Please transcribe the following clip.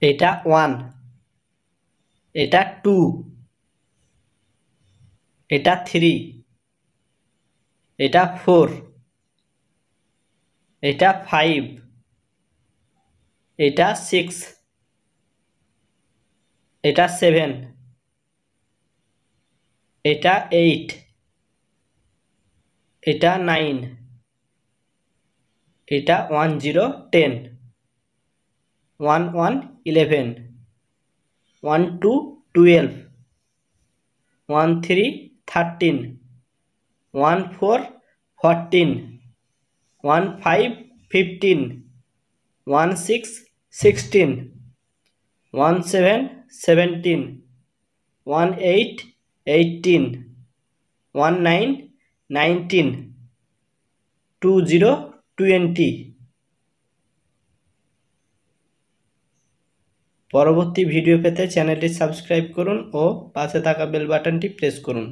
এটা 1, এটা 2, এটা 3, এটা 4, এটা 5, এটা 6, এটা 7, এটা 8, এটা 9, এটা 1 0 10, 1 1 11, 1 2 12, 1 3 13, 1 4 14, 1 5 15, 1 6 16, 1 7 17, 1 8 18, 1 9 19, 2 0 20। পরবর্তী ভিডিও পেতে চ্যানেলটি সাবস্ক্রাইব করুন ও পাশে থাকা বেল বাটনটি প্রেস করুন।